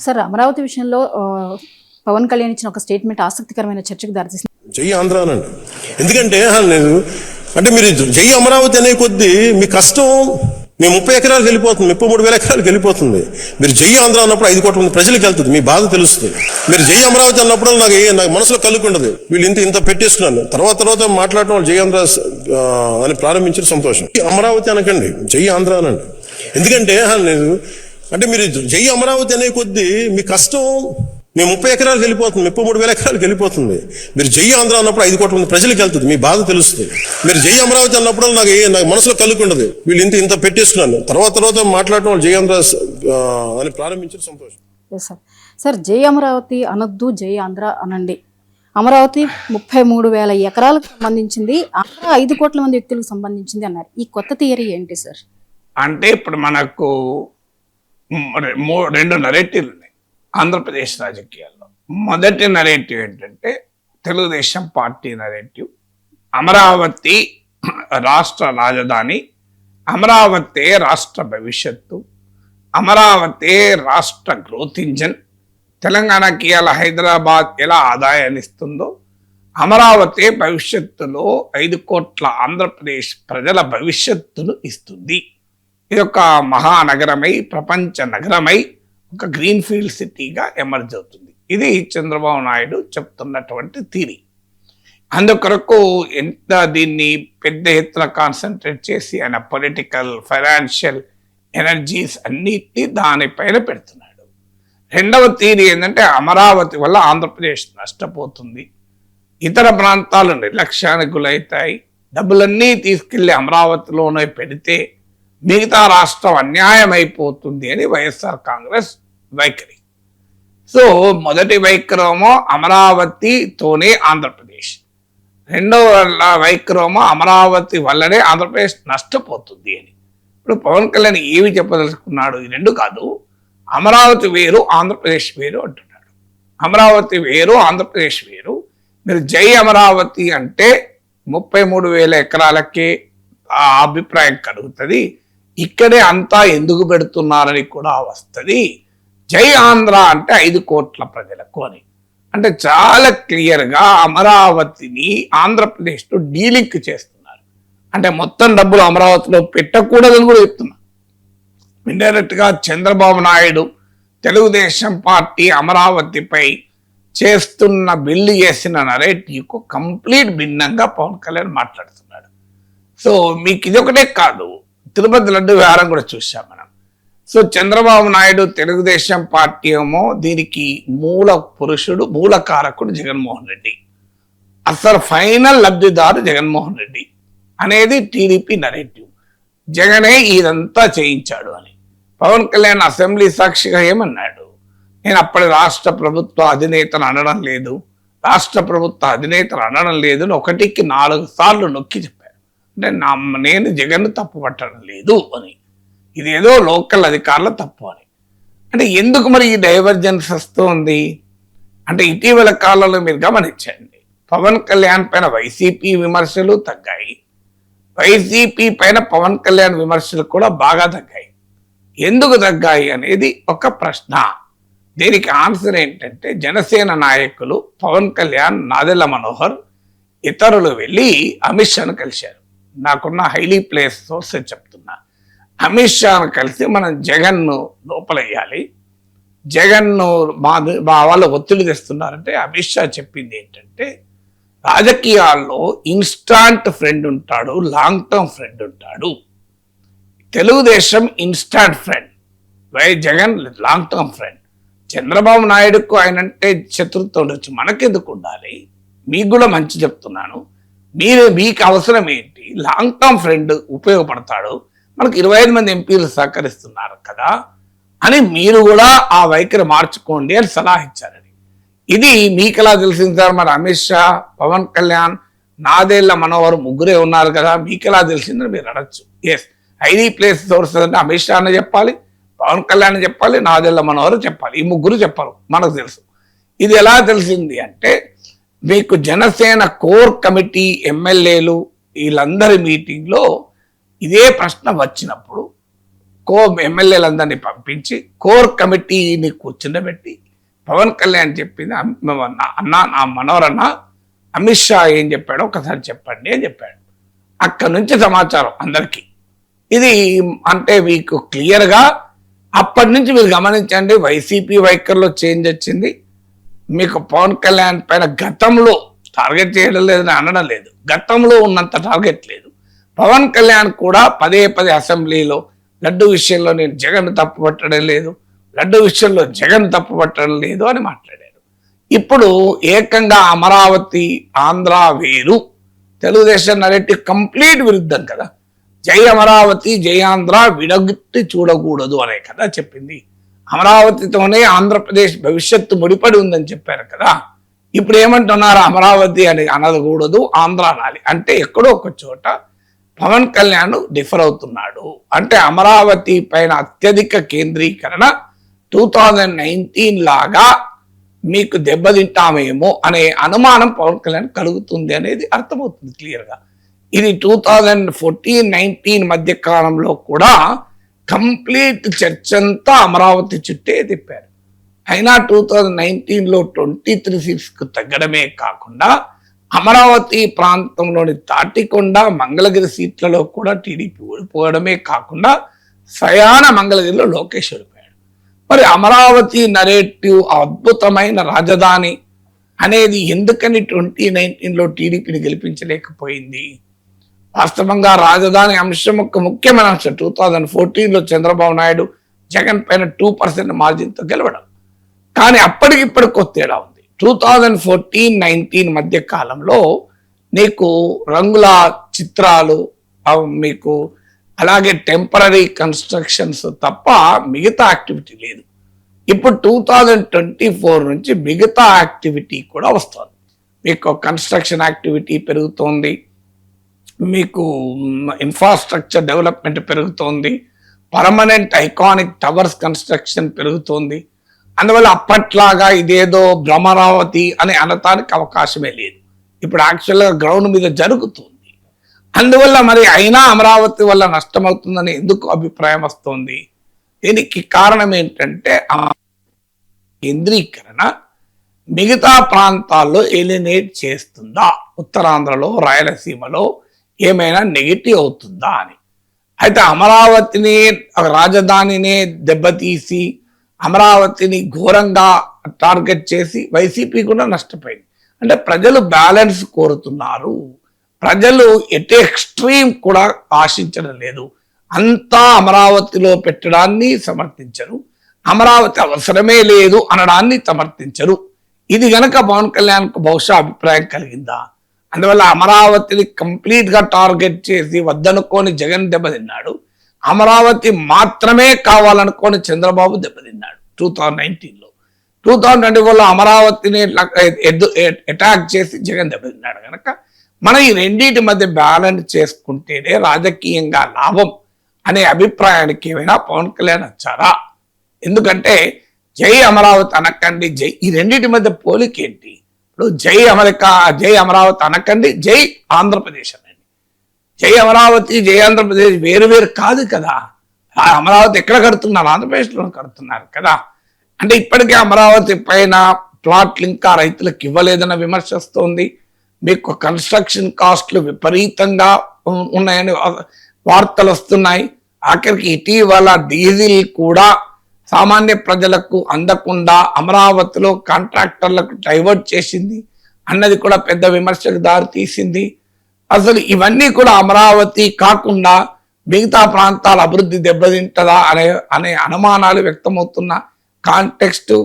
Sir Amaravati విషయంలో పవన్ కళ్యాణ్ ఇచ్చిన ఒక స్టేట్మెంట్ ఆసక్తికరమైన చర్చకు దారితీసింది. జై ఆంధ్ర అనండి. ఎందుకంటే అంటే మీరు జై అమరావతి అనే కొద్దీ మీ కష్టం మీ 30 ఎకరాలకు వెళ్ళిపోతుంది, 33,000 ఎకరాలకు వెళ్ళిపోతుంది. మీరు జై ఆంధ్ర అన్నప్పుడు 5 కోట్ల మంది ప్రజలకు వెళ్తుంది, మీ బాధ తెలుస్తుంది. మీరు జై అమరావతి అన్నప్పుడు నాకు మనసులో కలుగుకుండదు, వీళ్ళు ఇంత పెట్టేస్తున్నాను తర్వాత మాట్లాడటం వాళ్ళు జై ఆంధ్ర అని ప్రారంభించిన సంతోషం. అమరావతి అనకండి, జై ఆంధ్ర అనండి. ఎందుకంటే అంటే మీరు జై అమరావతి అనే కొద్దీ మీ కష్టం మీ 30 ఎకరాలకు వెళ్ళిపోతుంది, 33,000 ఎకరాలకు వెళ్ళిపోతుంది. మీరు జై ఆంధ్ర అన్నప్పుడు 5 కోట్ల మంది ప్రజలకు వెళ్తుంది, మీ బాధ తెలుస్తుంది. మీరు జై అమరావతి అన్నప్పుడు నాకు మనసులో కలుగుకుండదు, వీళ్ళు ఇంత పెట్టేస్తున్నాను తర్వాత మాట్లాడటం వాళ్ళు జై ఆంధ్ర అని ప్రారంభించిన సంతోషం. సార్ జై అమరావతి అనొద్దు, జై ఆంధ్ర అనండి. అమరావతి 33,000 ఎకరాలకు సంబంధించింది, ఆంధ్ర 5 కోట్ల మంది వ్యక్తులకు సంబంధించింది అన్నారు. ఈ కొత్త థియరీ ఏంటి సార్? అంటే ఇప్పుడు మనకు 2 నరేటివ్లు ఉన్నాయి ఆంధ్రప్రదేశ్ రాజకీయాల్లో. మొదటి నరేటివ్ ఏంటంటే తెలుగుదేశం పార్టీ నరేటివ్. అమరావతి రాష్ట్ర రాజధాని, అమరావతి రాష్ట్ర భవిష్యత్తు, అమరావతి రాష్ట్ర గ్రోత్ ఇంజన్. తెలంగాణకి ఇలా హైదరాబాద్ ఎలా ఆదాయాన్ని ఇస్తుందో అమరావతి భవిష్యత్తులో 5 కోట్ల ఆంధ్రప్రదేశ్ ప్రజల భవిష్యత్తును ఇస్తుంది. ఇది ఒక మహానగరమై, ప్రపంచ నగరమై, ఒక గ్రీన్ఫీల్డ్ సిటీగా ఎమర్జ్ అవుతుంది. ఇది చంద్రబాబు నాయుడు చెప్తున్నటువంటి థియరీ. అందుకొరకు ఎంత దీన్ని పెద్ద ఎత్తున కాన్సన్ట్రేట్ చేసి ఆయన పొలిటికల్, ఫైనాన్షియల్ ఎనర్జీస్ అన్నిటినీ దానిపైన పెడుతున్నాడు. రెండవ థియరీ ఏంటంటే అమరావతి వల్ల ఆంధ్రప్రదేశ్ నష్టపోతుంది, ఇతర ప్రాంతాలు నిర్లక్ష్యానికి గురవుతాయి, డబ్బులన్నీ తీసుకెళ్లి అమరావతిలోనే పెడితే మిగతా రాష్ట్రం అన్యాయం అయిపోతుంది అని వైఎస్ఆర్ కాంగ్రెస్ వైఖరి. సో మొదటి వైఖరేమో అమరావతితోనే ఆంధ్రప్రదేశ్, రెండవ వైఖరేమో అమరావతి వల్లనే ఆంధ్రప్రదేశ్ నష్టపోతుంది అని. ఇప్పుడు పవన్ కళ్యాణ్ ఏమి చెప్పదలుచుకున్నాడు? ఈ రెండు కాదు, అమరావతి వేరు ఆంధ్రప్రదేశ్ వేరు అంటున్నాడు. అమరావతి వేరు ఆంధ్రప్రదేశ్ వేరు. మీరు జై అమరావతి అంటే 33,000 ఎకరాలకే ఆ అభిప్రాయం కలుగుతుంది, ఇక్కడే అంతా ఎందుకు పెడుతున్నారని కూడా వస్తుంది. జై ఆంధ్ర అంటే 5 కోట్ల ప్రజలకు అని. అంటే చాలా క్లియర్గా అమరావతిని ఆంధ్రప్రదేశ్తో డీలింక్ చేస్తున్నారు. అంటే మొత్తం డబ్బులు అమరావతిలో పెట్టకూడదని కూడా చెప్తున్నారు. ఇండైరెక్ట్గా చంద్రబాబు నాయుడు తెలుగుదేశం పార్టీ అమరావతిపై చేస్తున్న బిల్లు చేసిన నరేటివ్కు కంప్లీట్ భిన్నంగా పవన్ కళ్యాణ్ మాట్లాడుతున్నాడు. సో మీకు ఇదొకటే కాదు, తిరుపతి లడ్డు వ్యవహారం కూడా చూసాం మనం. సో చంద్రబాబు నాయుడు తెలుగుదేశం పార్టీ ఏమో దీనికి మూల పురుషుడు, మూల కారకుడు జగన్మోహన్ రెడ్డి, అసలు ఫైనల్ లబ్ధిదారు జగన్మోహన్ రెడ్డి అనేది టీడీపీ నరేటివ్. జగనే ఇదంతా చేయించాడు అని. పవన్ కళ్యాణ్ అసెంబ్లీ సాక్షిగా ఏమన్నాడు? నేను అప్పటి రాష్ట్ర ప్రభుత్వ అధినేతను అనడం లేదు, రాష్ట్ర ప్రభుత్వ అధినేతను అనడం లేదు అని 1కి 4 సార్లు నొక్కి చెప్పారు. అంటే నేను జగన్ తప్పు పట్టడం లేదు అని, ఇదేదో లోకల్ అధికారుల తప్పు అని. అంటే ఎందుకు మరి ఈ డైవర్జెన్స్ వస్తుంది అంటే ఇటీవల కాలంలో మీరు గమనించండి, పవన్ కళ్యాణ్ పైన వైసీపీ విమర్శలు తగ్గాయి, వైసీపీ పైన పవన్ కళ్యాణ్ విమర్శలు కూడా బాగా తగ్గాయి. ఎందుకు తగ్గాయి అనేది ఒక ప్రశ్న. దీనికి ఆన్సర్ ఏంటంటే జనసేన నాయకులు పవన్ కళ్యాణ్, నాదెళ్ల మనోహర్ ఇతరులు వెళ్ళి అమిత్ షాను కలిశారు. నాకున్న హైలీ ప్లేస్ సోర్సెస్ చెప్తున్నా. అమిత్ షాను కలిసి మనం జగన్ను లోపలయ్యాలి, జగన్ను మా వాళ్ళు ఒత్తిడి తెస్తున్నారంటే అమిత్ షా చెప్పింది ఏంటంటే రాజకీయాల్లో ఇన్స్టాంట్ ఫ్రెండ్ ఉంటాడు, లాంగ్ టర్మ్ ఫ్రెండ్ ఉంటాడు. Telugu Desam instant friend, Jagan long term friend. Chandrababu నాయుడుకు ఆయనంటే శత్రుత్వం ఉండొచ్చు, మనకెందుకు ఉండాలి? మీకు కూడా మంచి చెప్తున్నాను, మీకు అవసరం ఏంటి? లాంగ్ టర్మ్ ఫ్రెండ్ ఉపయోగపడతాడు, మనకు 25 మంది ఎంపీలు సహకరిస్తున్నారు కదా అని మీరు కూడా ఆ వైఖరి మార్చుకోండి అని సలహా ఇచ్చారని. ఇది మీకు ఎలా తెలిసింది సార్? మరి అమిత్ షా, పవన్ కళ్యాణ్, నాదెళ్ల మనోహర్ ముగ్గురే ఉన్నారు కదా, మీకు ఎలా తెలిసిందని మీరు అడగచ్చు. ఎస్, హైలీ ప్లేస్ సోర్సెస్ అంటే అమిత్ షా అని చెప్పాలి, పవన్ కళ్యాణ్ చెప్పాలి, నాదెళ్ల మనోహర్ చెప్పాలి, ఈ ముగ్గురు చెప్పాలి, మనకు తెలుసు. ఇది ఎలా తెలిసింది అంటే మీకు జనసేన కోర్ కమిటీ ఎమ్మెల్యేలు వీళ్ళందరి మీటింగ్లో ఇదే ప్రశ్న వచ్చినప్పుడు ఎమ్మెల్యేలందరినీ పంపించి కోర్ కమిటీని కూర్చుండబెట్టి పవన్ కళ్యాణ్ చెప్పింది అన్నా నా మనోరన్న అమిత్ షా ఏం చెప్పాడో ఒకసారి చెప్పండి అని చెప్పాడు. అక్కడి నుంచి సమాచారం అందరికీ. ఇది అంటే మీకు క్లియర్గా అప్పటి నుంచి మీరు గమనించండి, వైసీపీ వైఖరిలో చేంజ్ వచ్చింది. మీకు పవన్ కళ్యాణ్ పైన గతంలో టార్గెట్ చేయడం లేదని అనడం లేదు, గతంలో ఉన్నంత టార్గెట్ లేదు. పవన్ కళ్యాణ్ కూడా పదే అసెంబ్లీలో లడ్డు విషయంలో నేను జగన్ తప్పుపట్టడం లేదు, లడ్డు విషయంలో జగన్ తప్పుపట్టడం లేదు అని మాట్లాడారు. ఇప్పుడు ఏకంగా అమరావతి ఆంధ్ర వేరు, తెలుగుదేశం నరేటివ్ కంప్లీట్ విరుద్ధం కదా. జై అమరావతి జై ఆంధ్ర విడగొట్టి చూడకూడదు అనే కదా చెప్పింది. అమరావతితోనే ఆంధ్రప్రదేశ్ భవిష్యత్తు ముడిపడి ఉందని చెప్పారు కదా. ఇప్పుడు ఏమంటున్నారు, అమరావతి అని అనకూడదు ఆంధ్ర అనాలి అంటే ఎక్కడో ఒక చోట పవన్ కళ్యాణ్ డిఫర్ అవుతున్నాడు. అంటే అమరావతి పైన అత్యధిక కేంద్రీకరణ 2019 లాగా మీకు దెబ్బతింటామేమో అనే అనుమానం పవన్ కళ్యాణ్ కలుగుతుంది అనేది అర్థమవుతుంది క్లియర్గా. ఇది 2014-19 మధ్య కాలంలో కూడా కంప్లీట్ చర్చ అంతా అమరావతి చుట్టే తిప్పారు. అయినా 2019లో 23 సీట్స్కు తగ్గడమే కాకుండా అమరావతి ప్రాంతంలోని తాటికొండ మంగళగిరి సీట్లలో కూడా టీడీపీ ఓడిపోవడమే కాకుండా సయాన మంగళగిరిలో లోకేష్ ఓడిపోయాడు. మరి అమరావతి నరేటివ్ అద్భుతమైన రాజధాని అనేది ఎందుకని 2019లో టీడీపీని గెలిపించలేకపోయింది? వాస్తవంగా రాజధాని అంశం ఒక ముఖ్యమైన అంశం. 2014లో చంద్రబాబు నాయుడు జగన్ పైన 2% మార్జిన్తో గెలవడం, కానీ అప్పటికిప్పటికి తేడా ఉంది. 2014-19 మధ్య కాలంలో నీకు రంగుల చిత్రాలు మీకు అలాగే టెంపరీ కన్స్ట్రక్షన్స్ తప్ప మిగతా యాక్టివిటీ లేదు. ఇప్పుడు 2024 నుంచి మిగతా యాక్టివిటీ కూడా వస్తుంది. మీకు కన్స్ట్రక్షన్ యాక్టివిటీ పెరుగుతోంది, మీకు ఇన్ఫ్రాస్ట్రక్చర్ డెవలప్మెంట్ పెరుగుతోంది, పర్మనెంట్ ఐకానిక్ టవర్స్ కన్స్ట్రక్షన్ పెరుగుతోంది. అందువల్ల అప్పట్లాగా ఇదేదో భ్రమరావతి అని అనటానికి అవకాశమే లేదు. ఇప్పుడు యాక్చువల్గా గ్రౌండ్ మీద జరుగుతుంది. అందువల్ల మరి అయినా అమరావతి వల్ల నష్టమవుతుందని ఎందుకు అభిప్రాయం వస్తుంది? దీనికి కారణం ఏంటంటే ఆ కేంద్రీకరణ మిగతా ప్రాంతాల్లో ఎలినేట్ చేస్తుందా, ఉత్తరాంధ్రలో రాయలసీమలో ఏమైనా నెగిటివ్ అవుతుందా అని. అయితే అమరావతిని రాజధానినే దెబ్బతీసి అమరావతిని ఘోరంగా టార్గెట్ చేసి వైసీపీ కూడా నష్టపోయింది. అంటే ప్రజలు బ్యాలెన్స్ కోరుతున్నారు, ప్రజలు ఎటు ఎక్స్ట్రీమ్ కూడా ఆశించడం లేదు. అంతా అమరావతిలో పెట్టడాన్ని సమర్థించరు, అమరావతి అవసరమే లేదు అనడాన్ని సమర్థించరు. ఇది గనక పవన్ కళ్యాణ్కు బహుశా అభిప్రాయం కలిగిందా? అందువల్ల అమరావతిని కంప్లీట్ గా టార్గెట్ చేసి వద్దనుకోని జగన్ దెబ్బతిన్నాడు, అమరావతి మాత్రమే కావాలనుకోని చంద్రబాబు దెబ్బతిన్నాడు 2019లో. 2024లో అమరావతిని అటాక్ చేసి జగన్ దెబ్బతిన్నాడు. కనుక మనం ఈ రెండింటి మధ్య బ్యాలెన్స్ చేసుకుంటేనే రాజకీయంగా లాభం అనే అభిప్రాయానికి ఏమైనా పవన్ కళ్యాణ్ వచ్చారా? ఎందుకంటే జై అమరావతి అనకండి, జై ఈ రెండింటి మధ్య పోలిక ఏంటి? ఇప్పుడు జై అమెరికా జై అమరావతి అనకండి, జై ఆంధ్రప్రదేశ్ అనండి. జై అమరావతి జై ఆంధ్రప్రదేశ్ వేరు వేరు కాదు కదా. అమరావతి ఎక్కడ కడుతున్నారు? ఆంధ్రప్రదేశ్లో కడుతున్నారు కదా. అంటే ఇప్పటికే అమరావతి పైన ప్లాట్లు ఇంకా రైతులకు ఇవ్వలేదన్న విమర్శ వస్తుంది. మీకు కన్స్ట్రక్షన్ కాస్ట్లు విపరీతంగా ఉన్నాయని వార్తలు వస్తున్నాయి. ఆఖరికి ఇటీవల డీజిల్ కూడా సామాన్య ప్రజలకు అందకుండా అమరావతిలో కాంట్రాక్టర్లకు డైవర్ట్ చేసింది అన్నది కూడా పెద్ద విమర్శకు దారి తీసింది. అసలు ఇవన్నీ కూడా అమరావతి కాకుండా మిగతా ప్రాంతాల అభివృద్ధి దెబ్బతింటదా అనే అనుమానాలు వ్యక్తమవుతున్న కాంటెక్స్ట్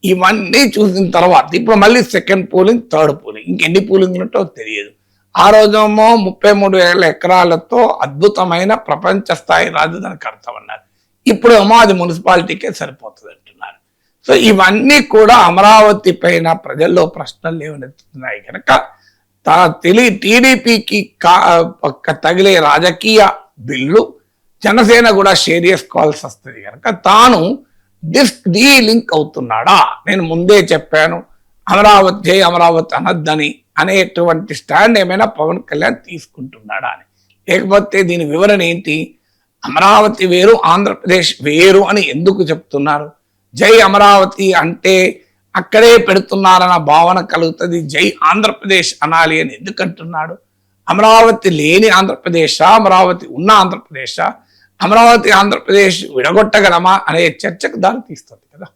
ఇవన్నీ చూసిన తర్వాత ఇప్పుడు మళ్ళీ సెకండ్ పోలింగ్, థర్డ్ పోలింగ్, ఇంకెన్ని పోలింగ్ ఉంటో తెలియదు. ఆ రోజేమో 33,000 ఎకరాలతో అద్భుతమైన ప్రపంచ స్థాయి రాజధాని కడతామన్నారు. ఇప్పుడేమో అది మున్సిపాలిటీకే సరిపోతుంది అంటున్నారు. సో ఇవన్నీ కూడా అమరావతి పైన ప్రజల్లో ప్రశ్నలు లేవనెత్తుతున్నాయి. కనుక టీడీపీకి తగిలే రాజకీయ బిల్లు జనసేన కూడా షేర్ చేసుకోవాల్సి వస్తుంది. కనుక తాను డీలింక్ అవుతున్నాడా? నేను ముందే చెప్పాను అమరావతి జై అమరావతి అనద్దని అనేటువంటి స్టాండ్ ఏమైనా పవన్ కళ్యాణ్ తీసుకుంటున్నాడా అని. లేకపోతే దీని వివరణ ఏంటి? అమరావతి వేరు, ఆంధ్రప్రదేశ్ వేరు అని ఎందుకు చెప్తున్నారు? జై అమరావతి అంటే అక్కడే పెడుతున్నారన్న భావన కలుగుతుంది. జై ఆంధ్రప్రదేశ్ అనాలి అని ఎందుకు అంటున్నాడు? అమరావతి లేని ఆంధ్రప్రదేశా, అమరావతి ఉన్న ఆంధ్రప్రదేశా, అమరావతి ఆంధ్రప్రదేశ్ విడగొట్టగలమా అనే చర్చకు దారి తీస్తుంది కదా.